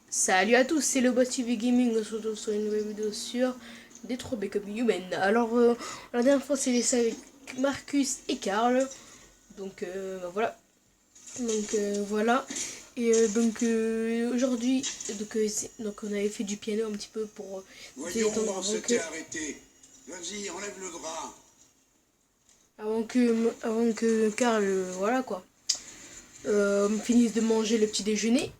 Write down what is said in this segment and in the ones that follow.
Salut à tous, c'est le Boss TV Gaming, on se retrouve sur une nouvelle vidéo sur Detroit Become Human. Alors, la dernière fois, c'est laissé avec Marcus et Karl. Donc, voilà. Donc, voilà. Et aujourd'hui, donc on avait fait du piano un petit peu pour Voyons, on s'était arrêté. Vas-y, enlève le drap. avant que Karl, voilà quoi, finisse de manger le petit déjeuner.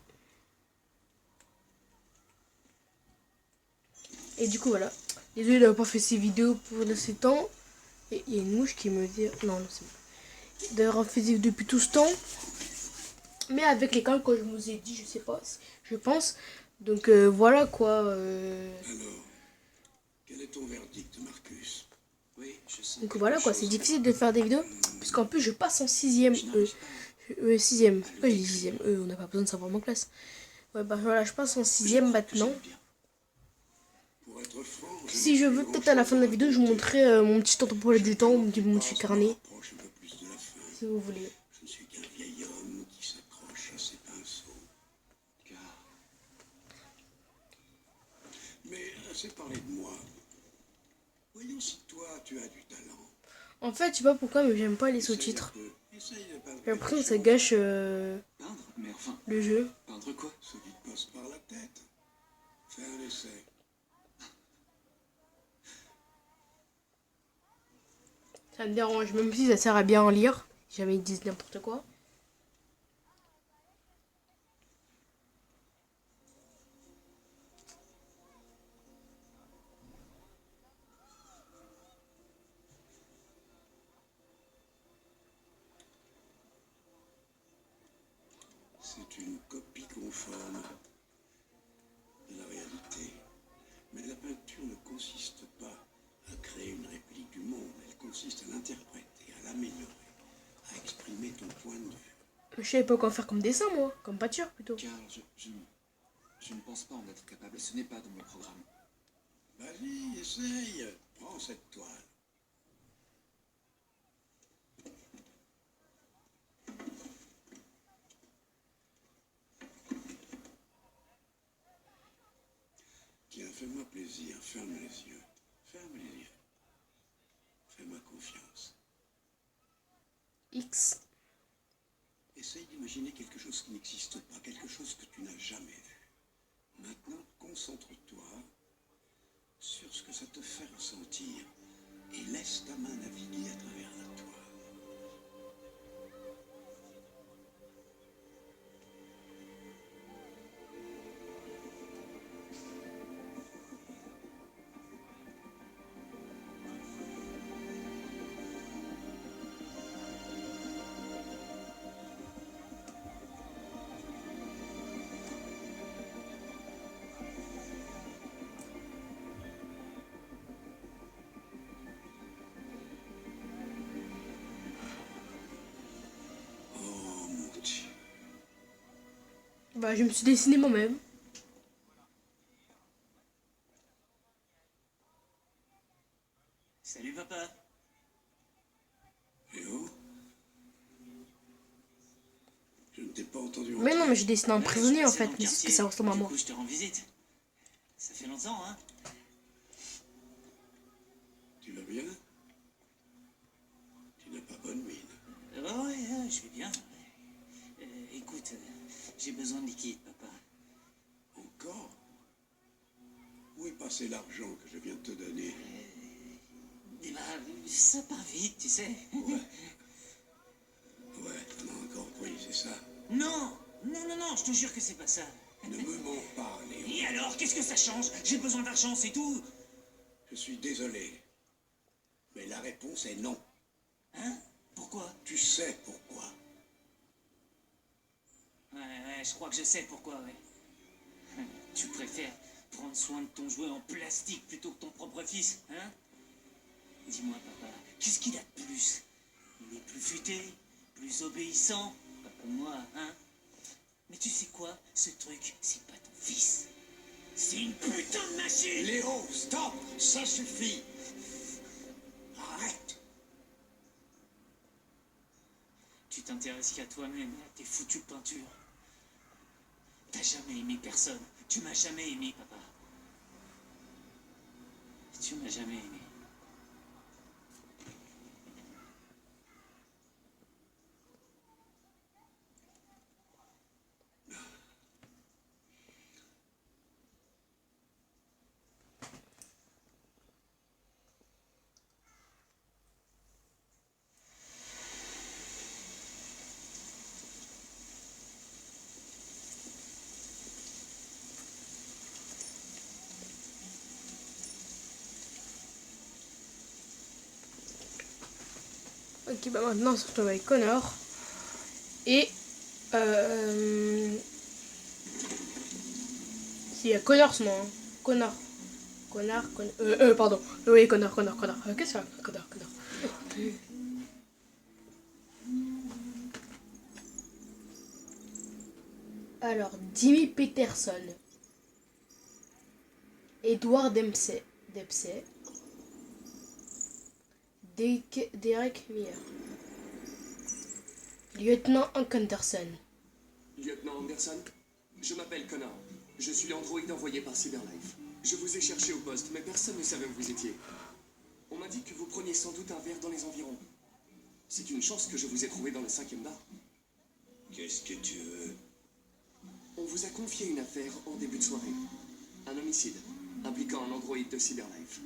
Et du coup, voilà. Désolé d'avoir pas fait ces vidéos pour de ces temps. Et il y a une mouche qui me dit. Non, non, c'est bon. D'ailleurs, fait depuis tout ce temps. Mais avec l'école, quand je vous ai dit, je sais pas, je pense. Donc voilà quoi. Alors, quel est ton verdict, Marcus? Oui, je sens. Donc voilà quoi, c'est difficile de faire des vidéos. Puisqu'en plus, je passe en 6ème. 6ème. Pourquoi j'ai dit 6ème? On n'a pas besoin de savoir mon classe. Ouais, bah voilà, je passe en 6ème maintenant. Si je veux, peut-être à la fin de la vidéo, je vous montrerai mon petit emploi du temps, mon petit carnet. Si vous voulez. Je ne suis qu'un vieil homme qui s'accroche à ses pinceaux. Mais assez parlé de moi. Voyons si toi, tu as du talent. En fait, je sais pas pourquoi, mais j'aime pas les sous-titres. J'ai l'impression que ça gâche le jeu. Peindre quoi? Ce qui te passe par la tête. Fais un essai. Ça me dérange, même si ça sert à bien en lire. Si jamais ils disent n'importe quoi. C'est une copie conforme de la réalité. Mais la peinture ne consiste pas à créer une réplique du monde. Elle consiste à l'interpréter, à l'améliorer, à exprimer ton point de vue. Je savais pas quoi faire comme dessin, moi. Comme peinture, plutôt. Karl, je ne pense pas en être capable. Ce n'est pas dans mon programme. Vas-y, essaye. Prends cette toile. Tiens, fais-moi plaisir. Ferme les yeux. Ferme les yeux. Fais-moi confiance. X. Essaye d'imaginer quelque chose qui n'existe pas, quelque chose que tu n'as jamais vu. Maintenant, concentre-toi sur ce que ça te fait ressentir et laisse ta main naviguer à travers la toile. Oh mon Dieu. Bah, je me suis dessiné moi-même. Salut papa. Eh oh. Je ne t'ai pas entendu. Mais non, mais j'ai dessiné un Ouais, prisonnier je en passais fait. dans le Mais c'est ce que quartier. ça ressemble à Du moi. coup, je te rends visite. Ça fait longtemps, hein? Tu vas bien? Tu n'as pas bonne mine. Ouais, je vais bien. Écoute, j'ai besoin de liquide, papa. Encore? Où est passé l'argent que je viens de te donner? Eh ben, ça part vite, tu sais. Ouais. Ouais, t'en as encore pris, c'est ça? Non, je te jure que c'est pas ça. Ne me mens pas, Léo. Et alors, qu'est-ce que ça change? J'ai besoin d'argent, c'est tout. Je suis désolé. Mais la réponse est non. Hein? Pourquoi? Tu sais pourquoi. Ouais, je crois que je sais pourquoi, ouais. Tu préfères prendre soin de ton jouet en plastique plutôt que ton propre fils, hein? Dis-moi, papa, qu'est-ce qu'il a de plus? Il est plus futé, plus obéissant, pas comme moi, hein? Mais tu sais quoi? Ce truc, c'est pas ton fils. C'est une putain de machine! Léo, stop! Ça suffit! Arrête! Tu t'intéresses qu'à toi-même, à tes foutues peintures. T'as jamais aimé personne. Tu m'as jamais aimé, papa. Tu m'as jamais aimé. Ok, bah maintenant on se retrouve avec Connor. Et il y a Connor son nom. Hein. Connor. Pardon. Oui, Connor. Qu'est-ce que c'est Connor. Alors, Jimmy Peterson. Edward Dempsey. Derek Meyer. Lieutenant Hank Anderson. Lieutenant Anderson, je m'appelle Connor. Je suis l'androïde envoyé par Cyberlife. Je vous ai cherché au poste, mais personne ne savait où vous étiez. On m'a dit que vous preniez sans doute un verre dans les environs. C'est une chance que je vous ai trouvé dans le 5e bar. Qu'est-ce que tu veux? On vous a confié une affaire en début de soirée. Un homicide, impliquant un androïde de Cyberlife.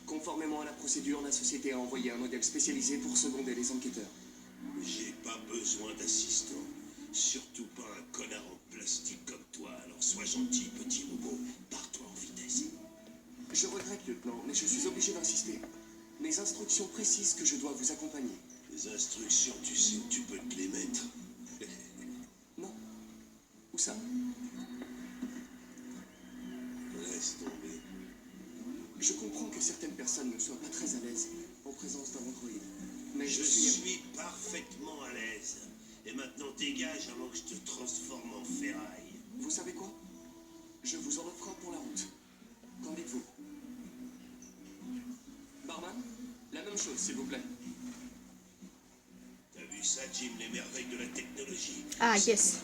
Conformément à la procédure, la société a envoyé un modèle spécialisé pour seconder les enquêteurs. J'ai pas besoin d'assistant. Surtout pas un connard en plastique comme toi. Alors sois gentil, petit robot. Pars-toi en vitesse. Je regrette, lieutenant, mais je suis obligé d'insister. Mes instructions précisent que je dois vous accompagner. Les instructions, tu sais où tu peux te les mettre. Non. Où ça? Laisse tomber. Je comprends que certaines personnes ne soient pas très à l'aise en présence d'un androïde. Mais Je suis parfaitement à l'aise. Et maintenant dégage avant que je te transforme en ferraille. Vous savez quoi? Je vous en offre un pour la route. Qu'en dites-vous? Barman, la même chose, s'il vous plaît. T'as vu ça, Jim, les merveilles de la technologie? Ah, yes.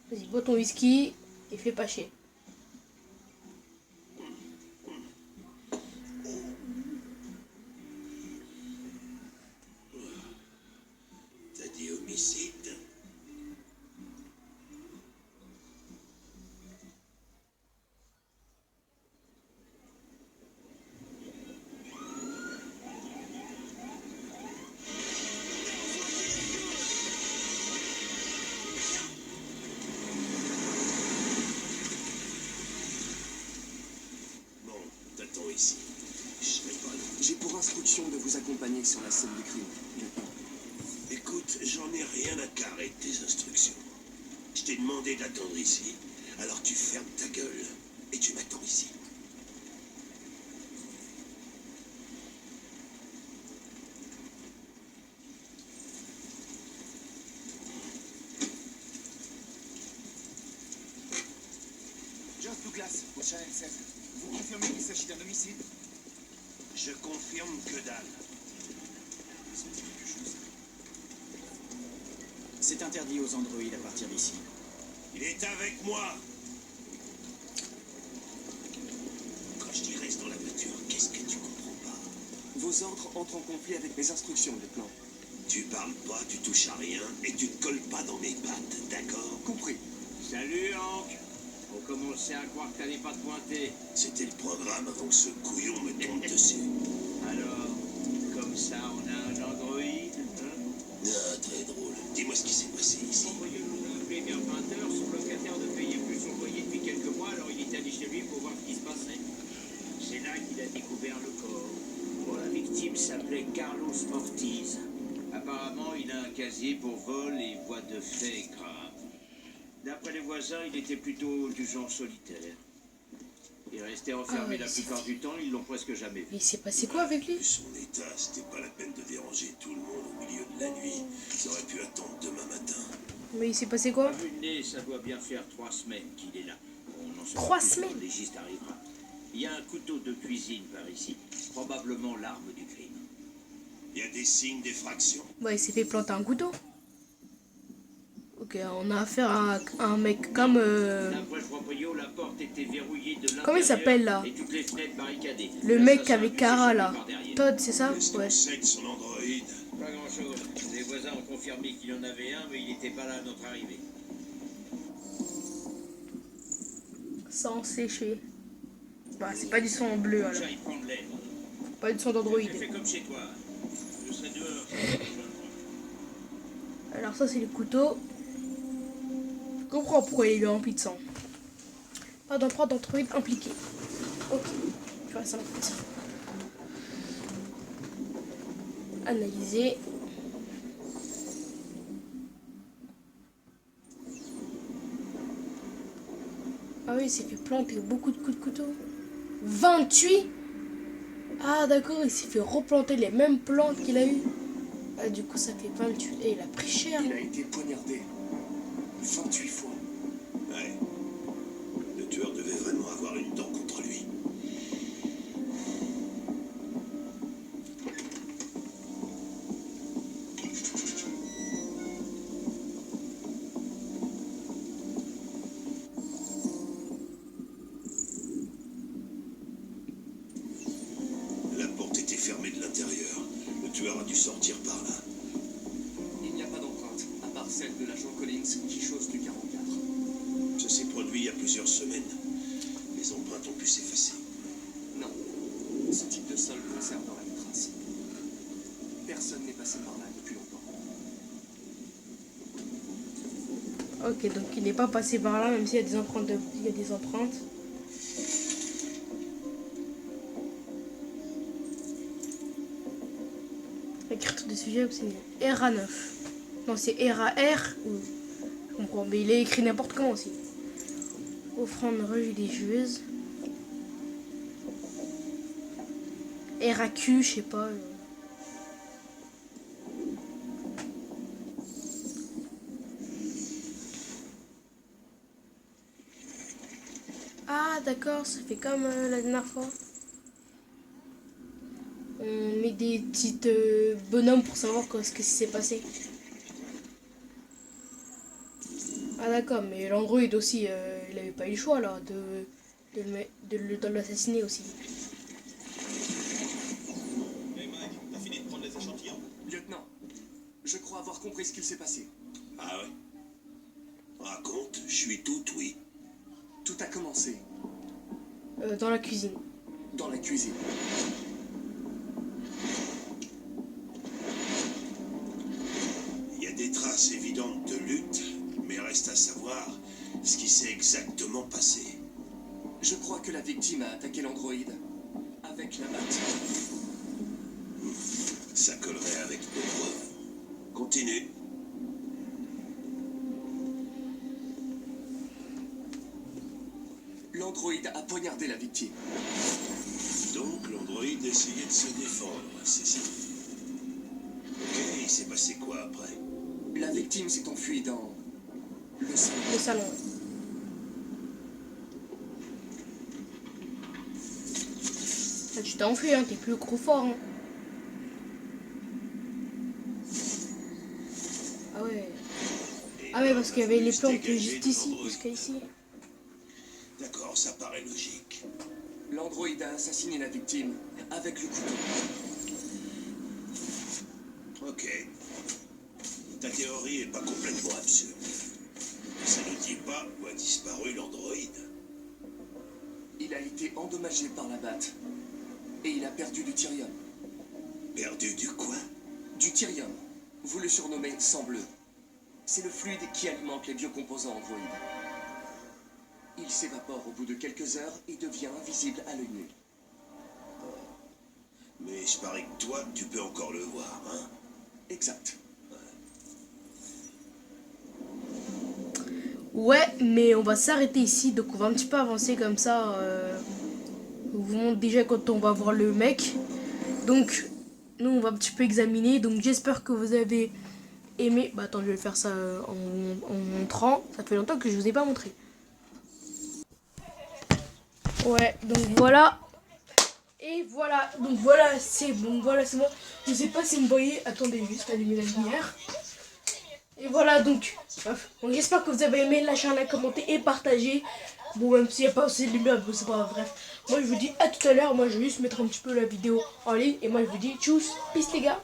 Vas-y, bois ton whisky et fais pas chier. T'as dit homicide? Bon, t'attends ici. Je serai pas là. J'ai pour instruction de vous accompagner sur la scène du crime, lieutenant. Écoute, j'en ai rien à carrer de tes instructions. Je t'ai demandé d'attendre ici, alors tu fermes ta gueule et tu m'attends ici. Josh Douglas, au Channel 16. Vous confirmez qu'il s'agit d'un homicide? Je confirme que dalle. Ça me dit quelque chose. C'est interdit aux androïdes à partir d'ici. Il est avec moi. Quand je dis reste dans la voiture, qu'est-ce que tu comprends pas? Vos ordres entrent en conflit avec mes instructions, lieutenant. Tu parles pas, tu touches à rien et tu te colles pas dans mes pattes, d'accord? Compris. Salut Hank. On commençait à croire que t'allais pas te pointer. C'était le programme avant que ce couillon me tombe dessus. Alors, comme ça on a un androïde, hein? Ah, très drôle. Dis-moi ce qui s'est passé ici. L'employé nous a appelé vers 20h, son locataire ne payait plus son loyer depuis quelques mois, alors il est allé chez lui pour voir ce qui se passait. C'est là qu'il a découvert le corps. Bon, la victime s'appelait Carlos Ortiz. Apparemment, il a un casier pour vol et voies de fait graves. D'après les voisins, il était plutôt du genre solitaire. Il restait enfermé la plupart du temps, ils l'ont presque jamais vu. Mais il s'est passé quoi avec lui? Vu son état, c'était pas la peine de déranger tout le monde au milieu de la nuit. Ça aurait pu attendre demain matin. Mais il s'est passé quoi? À vue de nez, ça doit bien faire 3 semaines qu'il est là. On en saura 3 plus quand semaines? le légiste arrivera. Il y a un couteau de cuisine par ici, probablement l'arme du crime. Il y a des signes d'effraction. Ouais, il s'est fait planter un couteau. Ok, on a affaire à un mec comme... D'après le proprio, la porte était verrouillée de l'intérieur. Comment il s'appelle, là? Et toutes les fenêtres barricadées. Le mec L'assassin avec a dû Kara s'échapper là. par derrière. Todd, c'est ça? Qu'est-ce Ouais. qu'on sait de son androïde? Pas grand chose. Les voisins ont confirmé qu'il en avait un, mais il n'était pas là à notre arrivée. Sans sécher. Bah, c'est pas du son en bleu alors. J'arrive prendre l'air. Pas du son d'Android. J'ai fait comme chez toi. Je serai dehors. Alors ça c'est le couteau. Je comprends pourquoi il est rempli de sang. Pas d'empreinte d'Android impliqué. Ok. Je vais ça en fait. Analyser. Ah oui, il s'est fait planter beaucoup de coups de couteau. 28. Ah d'accord, il s'est fait replanter les mêmes plantes qu'il a eu. Ah du coup ça fait 28. Et il a pris cher. Il a été poignardé 28 fois. Ouais. Le tueur devait vraiment avoir une dent contre lui. La porte était fermée de l'intérieur. Le tueur a dû sortir par là. Il n'y a pas d'empreinte, à part celle de l'agent Collins qui chose du 44. Ça s'est produit il y a plusieurs semaines. Les empreintes ont pu s'effacer. Non, ce type de sol concernant la trace. Personne n'est passé par là depuis longtemps. Ok, donc il n'est pas passé par là, même s'il y a des empreintes. Il y a des empreintes. Écriture des sujets, c'est RA9. Non, c'est RAR. Je comprends, mais il est écrit n'importe comment aussi. Offrande religieuse. RAQ, je sais pas. Ah d'accord, ça fait comme la dernière fois. On met des petites bonhommes pour savoir ce que s'est passé. Ah d'accord, mais l'Android aussi, il avait pas eu le choix là de l'assassiner aussi. Hey Mike, t'as fini de prendre les échantillons? Lieutenant, je crois avoir compris ce qu'il s'est passé. Ah ouais? Raconte, je suis tout oui. Tout a commencé Dans la cuisine. dans la cuisine. Il y a des traces évidentes de lutte, mais reste à savoir ce qui s'est exactement passé. Je crois que la victime a attaqué l'androïde avec la batte. Ça collerait avec nos preuves. Continue. L'androïde a poignardé la victime. Donc l'androïde essayait de se défendre, c'est ça. Ok, il s'est passé quoi après? La victime s'est enfuie dans le salon. Le salon. Ah, tu t'es enfui, hein, t'es plus gros fort. Hein. Ah ouais. Ah ouais, parce qu'il y avait les plantes juste ici, jusqu'ici. D'accord, ça paraît logique. L'androïde a assassiné la victime avec le couteau. Ok. Ta théorie est pas complètement absurde. Ça ne dit pas où a disparu l'androïde. Il a été endommagé par la batte. Et il a perdu du Tyrium. Perdu du quoi? Du Tyrium. Vous le surnommez sang bleu. C'est le fluide qui alimente les biocomposants androïdes. Il s'évapore au bout de quelques heures et devient invisible à l'œil nu. Mais je parie que toi, tu peux encore le voir, hein? Exact. Ouais, mais on va s'arrêter ici, donc on va un petit peu avancer comme ça. On vous montre déjà quand on va voir le mec. Donc, nous on va un petit peu examiner. Donc j'espère que vous avez aimé. Bah attends, je vais faire ça en montrant. Ça fait longtemps que je vous ai pas montré. Ouais, donc voilà. Et voilà, donc voilà, c'est bon, c'est bon. Je sais pas si vous me voyez, attendez juste, allumer la lumière. Et voilà, donc, bref. Donc j'espère que vous avez aimé, lâchez un like, commenter et partager. Bon, même s'il n'y a pas assez de lumière, c'est pas grave, bref. Moi je vous dis à tout à l'heure, moi je vais juste mettre un petit peu la vidéo en ligne. Et moi je vous dis tchuss, peace les gars.